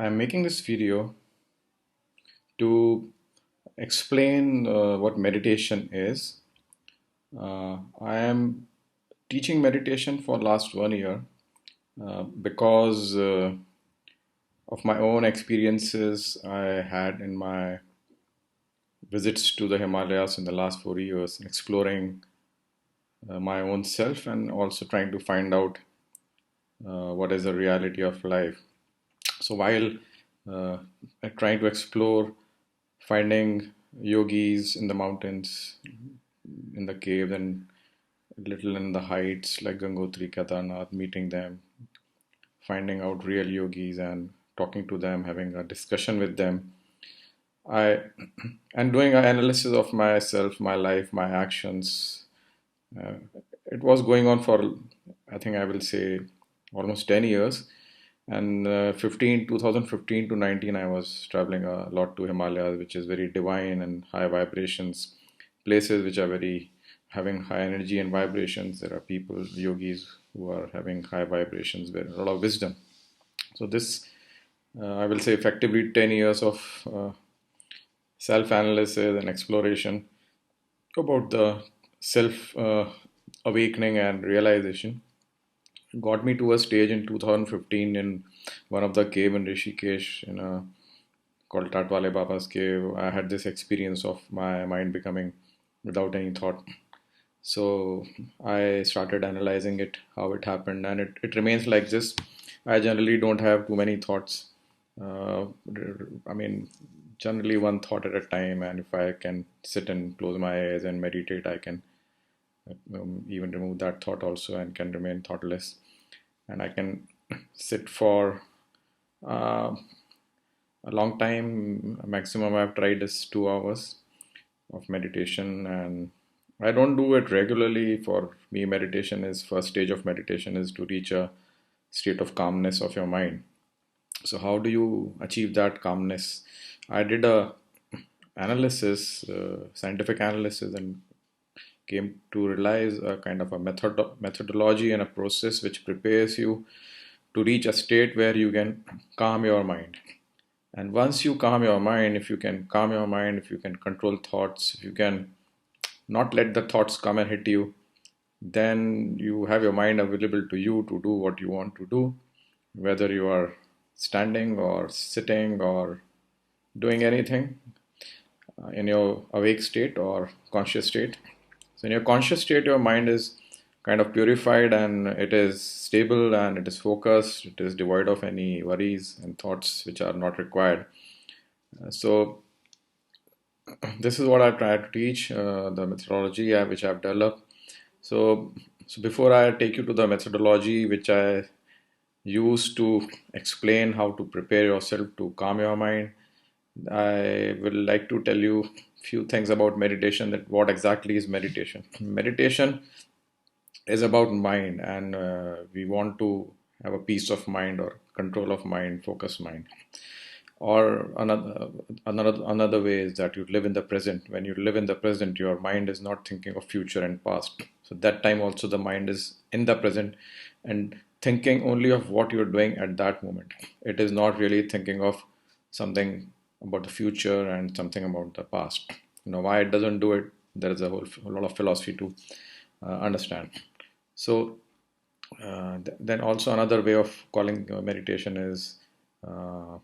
I'm making this video to explain what meditation is. I am teaching meditation for last 1 year because of my own experiences I had in my visits to the Himalayas in the last 4 years, exploring my own self and also trying to find out what is the reality of life. So while uh, trying to explore finding yogis in the mountains, in the caves, and little in the heights like Gangotri, Kedarnath, meeting them, finding out real yogis and talking to them, having a discussion with them. I and doing an analysis of myself, my life, my actions. Uh, it was going on for, I think I will say, almost 10 years. And 2015 to 19, I was traveling a lot to Himalayas, which is very divine and high vibrations, places which are very having high energy and vibrations. There are people, yogis, who are having high vibrations, with a lot of wisdom. So this, I will say, effectively 10 years of self-analysis and exploration about the self awakening and realization got me to a stage in 2015 in one of the cave in Rishikesh in a called Tatwale Baba's cave. I had this experience of my mind becoming without any thought. So I started analyzing it, how it happened, and it remains like this. I generally don't have too many thoughts. Uh, I mean, generally one thought at a time, and if I can sit and close my eyes and meditate, I can even remove that thought also and can remain thoughtless. And I can sit for uh, a long time. Maximum I've tried is 2 hours of meditation, and I don't do it regularly. For me, meditation is first stage of meditation is to reach a state of calmness of your mind. So how do you achieve that calmness? I did a analysis, scientific analysis, and came to realize a kind of a methodology and a process which prepares you to reach a state where you can calm your mind. And once you calm your mind, if you can calm your mind, if you can control thoughts, if you can not let the thoughts come and hit you, then you have your mind available to you to do what you want to do, whether you are standing or sitting or doing anything in your awake state or conscious state. So, in your conscious state, your mind is kind of purified and it is stable and it is focused, it is devoid of any worries and thoughts which are not required. So, this is what I try to teach, the methodology which I've developed. So, so before I take you to the methodology which I use to explain how to prepare yourself to calm your mind, I will like to tell you few things about meditation. That what exactly is meditation? Meditation is about mind, and we want to have a peace of mind or control of mind, focus mind. Or another way is that you live in the present. When you live in the present, your mind is not thinking of future and past. So that time also the mind is in the present and thinking only of what you're doing at that moment. It is not really thinking of something about the future and something about the past. Why it doesn't do it, there is a lot of philosophy to understand. So then also another way of calling meditation is uh,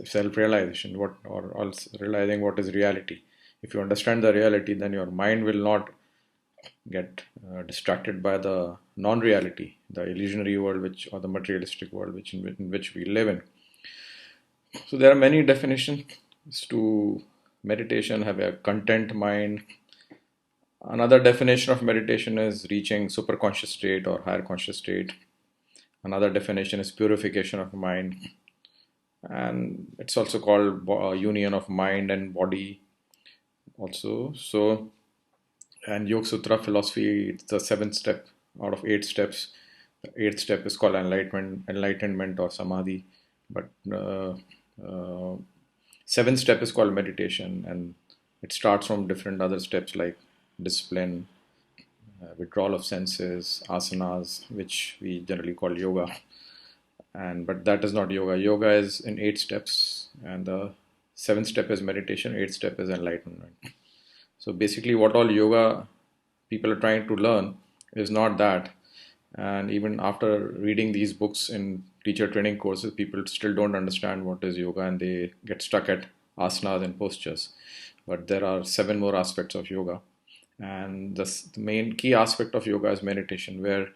self-realization, what or also realizing what is reality. If you understand the reality, then your mind will not get distracted by the non-reality, the illusionary world, which or the materialistic world, in which we live in. So there are many definitions to meditation. Have a content mind. Another definition of meditation is reaching superconscious state or higher conscious state. Another definition is purification of mind, and it's also called union of mind and body also. So, and Yoga Sutra philosophy, it's the seventh step out of 8 steps. The eighth step is called enlightenment or samadhi, but seventh step is called meditation, and it starts from different other steps like discipline, withdrawal of senses, asanas, which we generally call yoga, but that is not yoga. Yoga is in 8 steps, and the seventh step is meditation, eighth step is enlightenment. So basically, what all yoga people are trying to learn is not that. And even after reading these books in teacher training courses, people still don't understand what is yoga, and they get stuck at asanas and postures. But there are seven more aspects of yoga. And the main key aspect of yoga is meditation, where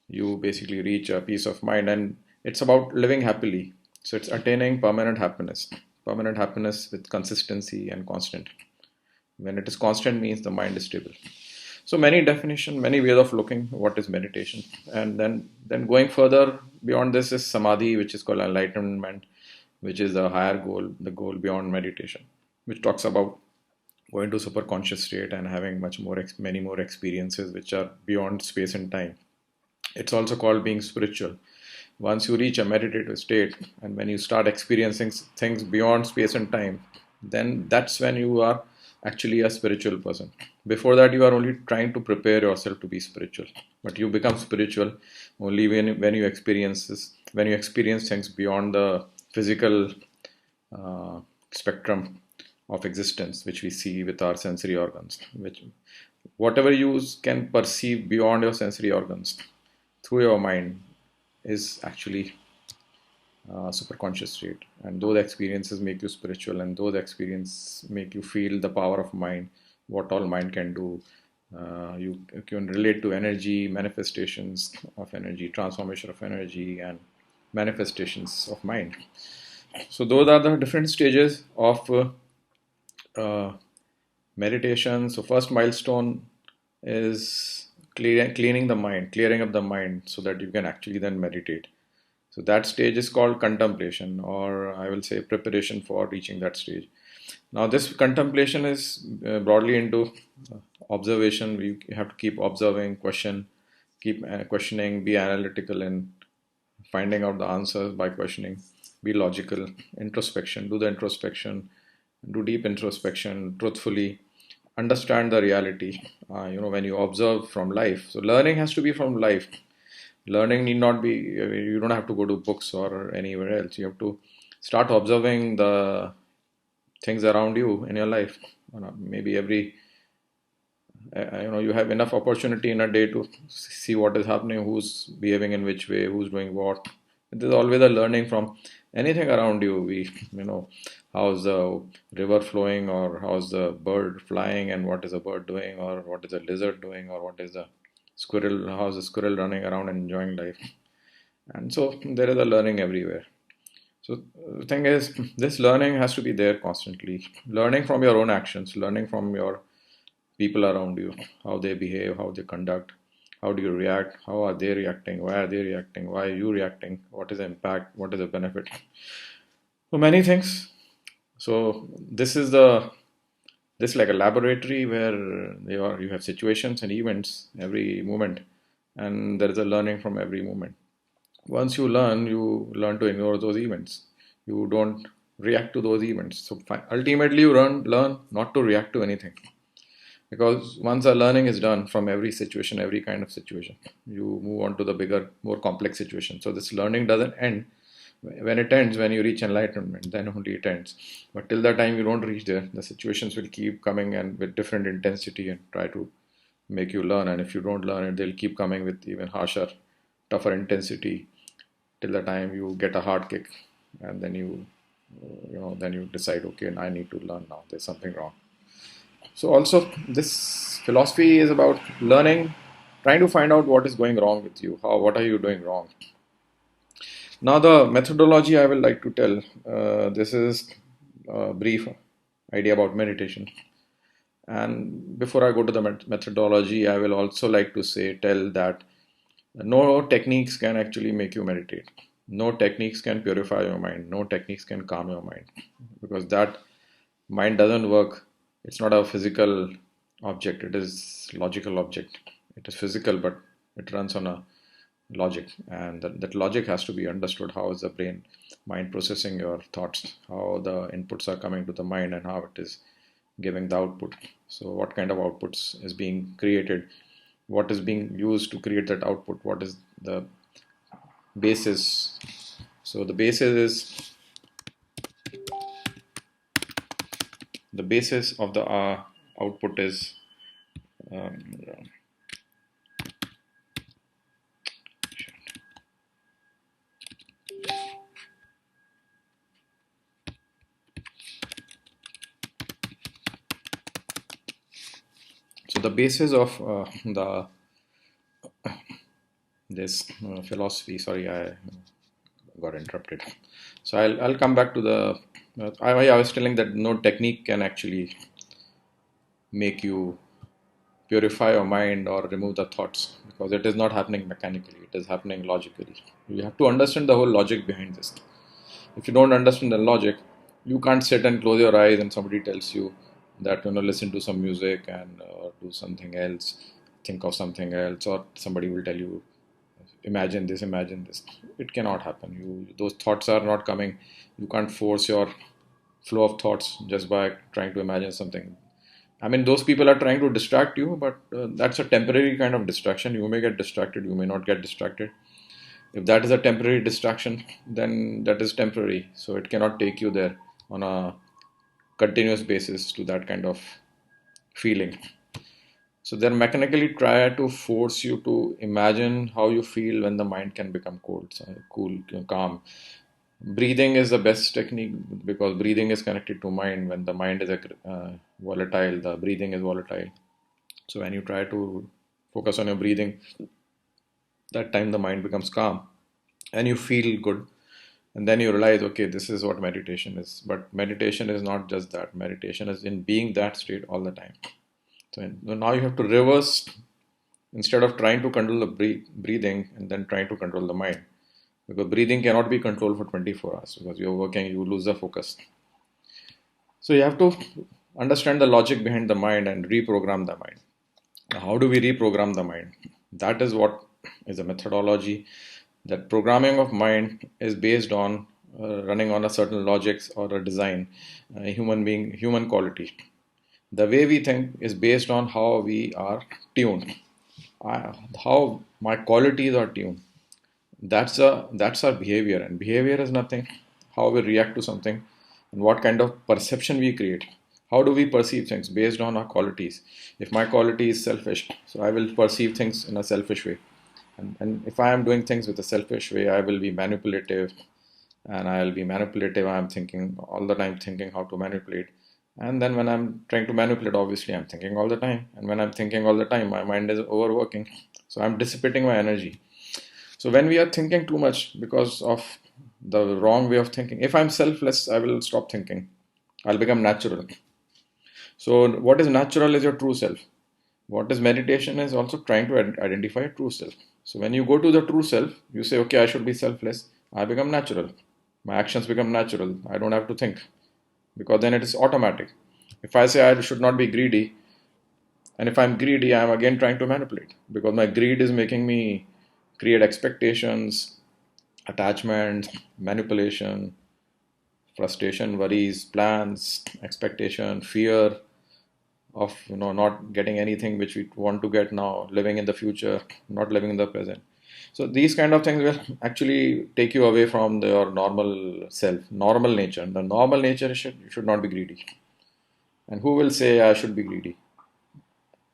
you basically reach a peace of mind, and it's about living happily. So it's attaining permanent happiness with consistency and constant. When it is constant, means the mind is stable. So many definition, many ways of looking what is meditation, and then going further beyond this is samadhi, which is called enlightenment, which is the higher goal, the goal beyond meditation, which talks about going to super conscious state and having much more many more experiences which are beyond space and time. It's also called being spiritual. Once you reach a meditative state, and when you start experiencing things beyond space and time, then that's when you are actually a spiritual person. Before that, you are only trying to prepare yourself to be spiritual, but you become spiritual only when you experience this, when you experience things beyond the physical uh, spectrum of existence which we see with our sensory organs, which whatever you can perceive beyond your sensory organs through your mind is actually superconscious state, and those experiences make you spiritual, and those experiences make you feel the power of mind, what all mind can do. You can relate to energy, manifestations of energy, transformation of energy, and manifestations of mind. So those are the different stages of uh, meditation. So first milestone is cleaning the mind, clearing up the mind, so that you can actually then meditate. So that stage is called contemplation, or I will say preparation for reaching that stage. Now, this contemplation is broadly into observation. You have to keep observing, keep questioning, be analytical in finding out the answers by questioning, be logical, introspection, do the introspection, do deep introspection truthfully, understand the reality. When you observe from life, so learning has to be from life. Learning need not be, you don't have to go to books or anywhere else. You have to start observing the things around you in your life. Maybe every, you have enough opportunity in a day to see what is happening, who's behaving in which way, who's doing what. There's always a learning from anything around you. How's the river flowing, or how's the bird flying, and what is a bird doing, or what is a lizard doing, or what is the squirrel, how's the squirrel running around and enjoying life. And so there is a learning everywhere. So the thing is, this learning has to be there constantly. Learning from your own actions, learning from your people around you, how they behave, how they conduct, how do you react, how are they reacting, why are they reacting, why are you reacting, what is the impact, what is the benefit. So many things. So this like a laboratory where you have situations and events every moment, and there is a learning from every moment. Once you learn to ignore those events. You don't react to those events. So ultimately, you learn not to react to anything, because once the learning is done from every situation, every kind of situation, you move on to the bigger, more complex situation. So this learning doesn't end. When it ends, when you reach enlightenment, then only it ends. But till the time you don't reach there, the situations will keep coming and with different intensity and try to make you learn. And if you don't learn it, they'll keep coming with even harsher, tougher intensity till the time you get a hard kick, and then then you decide, okay, I need to learn now. There's something wrong. So also, this philosophy is about learning, trying to find out what is going wrong with you. What are you doing wrong? Now, the methodology I will like to tell. This is a brief idea about meditation. And before I go to the methodology, I will also like to tell that no techniques can actually make you meditate. No techniques can purify your mind. No techniques can calm your mind, because that mind doesn't work. It's not a physical object. It is logical object. It is physical, but it runs on a logic, and that logic has to be understood. How is the mind processing your thoughts, how the inputs are coming to the mind, and how it is giving the output. So what kind of outputs is being created, what is being used to create that output, what is the basis So the basis of the output is um, so the basis of the this philosophy. Sorry, I got interrupted. So I'll come back to the. I was telling that no technique can actually make you purify your mind or remove the thoughts, because it is not happening mechanically, it is happening logically. You have to understand the whole logic behind this. If you don't understand the logic, you can't sit and close your eyes and somebody tells you that, listen to some music and do something else, think of something else, or somebody will tell you imagine this, imagine this. It cannot happen. Those thoughts are not coming. You can't force your flow of thoughts just by trying to imagine something. I mean, those people are trying to distract you, but that's a temporary kind of distraction. You may get distracted, you may not get distracted. If that is a temporary distraction, then that is temporary. So it cannot take you there on a continuous basis to that kind of feeling. So they're mechanically try to force you to imagine how you feel when the mind can become cold, cool, calm. Breathing is the best technique because breathing is connected to mind. When the mind is volatile, the breathing is volatile. So when you try to focus on your breathing, that time the mind becomes calm and you feel good. And then you realize, okay, this is what meditation is. But meditation is not just that. Meditation is in being that state all the time. So now you have to reverse, instead of trying to control the breathing and then trying to control the mind. Because breathing cannot be controlled for 24 hours because you're working, you lose the focus. So you have to understand the logic behind the mind and reprogram the mind. How do we reprogram the mind? That is what is a methodology. That programming of mind is based on running on a certain logics or a design, human quality. The way we think is based on how we are tuned, how my qualities are tuned. That's our behavior, and behavior is nothing how we react to something and what kind of perception we create. How do we perceive things based on our qualities? If my quality is selfish, so I will perceive things in a selfish way, and if I am doing things with a selfish way, I will be manipulative, and I'll be manipulative. I'm thinking all the time, thinking how to manipulate. And then when I'm trying to manipulate, obviously I'm thinking all the time. And when I'm thinking all the time, my mind is overworking. So I'm dissipating my energy. So when we are thinking too much because of the wrong way of thinking, if I'm selfless, I will stop thinking. I'll become natural. So what is natural is your true self. What is meditation is also trying to identify true self. So when you go to the true self, you say, okay, I should be selfless. I become natural. My actions become natural. I don't have to think because then it is automatic. If I say I should not be greedy, and if I'm greedy, I'm again trying to manipulate because my greed is making me create expectations, attachment, manipulation, frustration, worries, plans, expectation, fear of not getting anything which we want to get now, living in the future, not living in the present. So these kind of things will actually take you away from your normal self, normal nature. The normal nature should not be greedy. And who will say I should be greedy?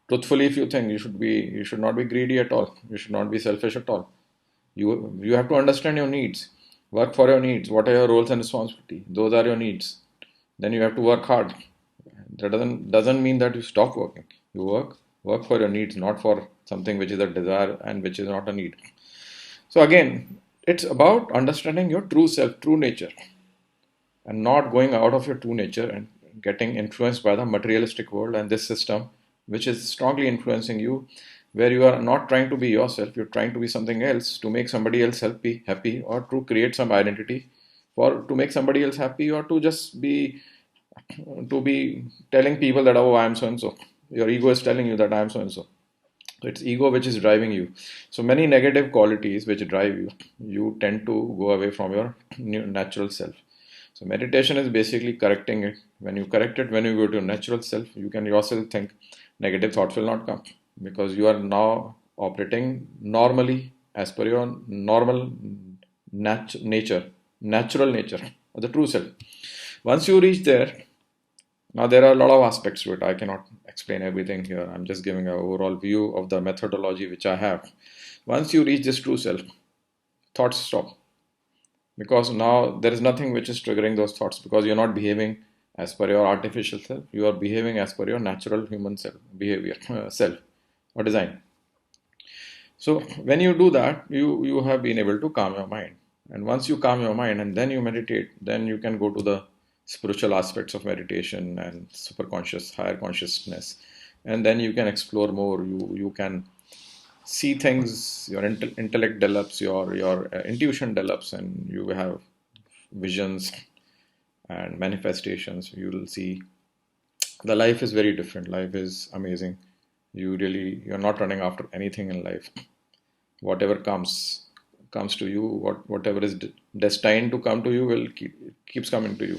Truthfully, if you think you should not be greedy at all. You should not be selfish at all. You have to understand your needs. Work for your needs. What are your roles and responsibility? Those are your needs. Then you have to work hard. That doesn't mean that you stop working. You work for your needs, not for something which is a desire and which is not a need. So again, it's about understanding your true self, true nature, and not going out of your true nature and getting influenced by the materialistic world and this system, which is strongly influencing you, where you are not trying to be yourself, you're trying to be something else to make somebody else happy, or to create some identity for to make somebody else happy, or to just be telling people that, oh, I am so and so. Your ego is telling you that I am so and so. So it's ego which is driving you. So many negative qualities which drive you, you tend to go away from your natural self. So meditation is basically correcting it. When you correct it, when you go to your natural self, you can yourself think negative thoughts will not come because you are now operating normally as per your normal nature. natural nature, or the true self. Once you reach there, now there are a lot of aspects to it. I cannot explain everything here. I'm just giving an overall view of the methodology which I have. Once you reach this true self, thoughts stop, because now there is nothing which is triggering those thoughts, because you're not behaving as per your artificial self. You are behaving as per your natural human self behavior, self or design. So when you do that, you have been able to calm your mind. And once you calm your mind and then you meditate, then you can go to the spiritual aspects of meditation and superconscious, higher consciousness. And then you can explore more. You can see things, your intellect develops, your intuition develops, and you have visions and manifestations. You will see the life is very different. Life is amazing. You're not running after anything in life. Whatever comes to you, whatever is destined to come to you will keeps coming to you.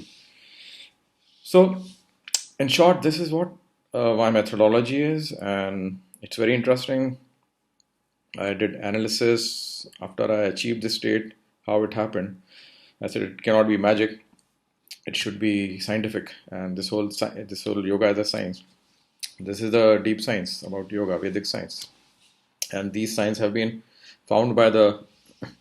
So in short, this is what my methodology is, and it's very interesting. I did analysis after I achieved this state, how it happened. I said it cannot be magic, it should be scientific, and this whole yoga is a science. This is the deep science about yoga, Vedic science. And these signs have been found by the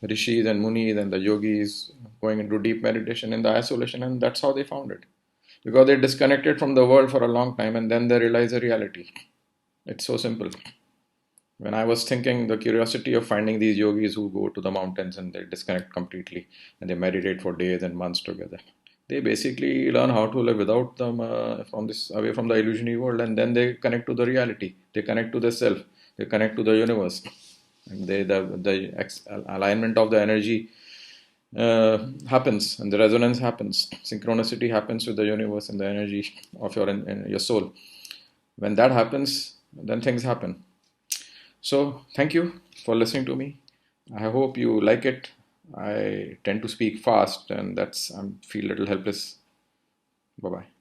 rishis and munis and the yogis going into deep meditation in the isolation, and that's how they found it. Because they disconnected from the world for a long time and then they realize the reality. It's so simple. When I was thinking, the curiosity of finding these yogis who go to the mountains and they disconnect completely and they meditate for days and months together. They basically learn how to live without them, away from the illusionary world, and then they connect to the reality. They connect to the self. They connect to the universe, and the alignment of the energy happens, and the resonance happens. Synchronicity happens with the universe and the energy of your soul. When that happens, then things happen. So thank you for listening to me. I hope you like it. I tend to speak fast, and I feel a little helpless. Bye bye.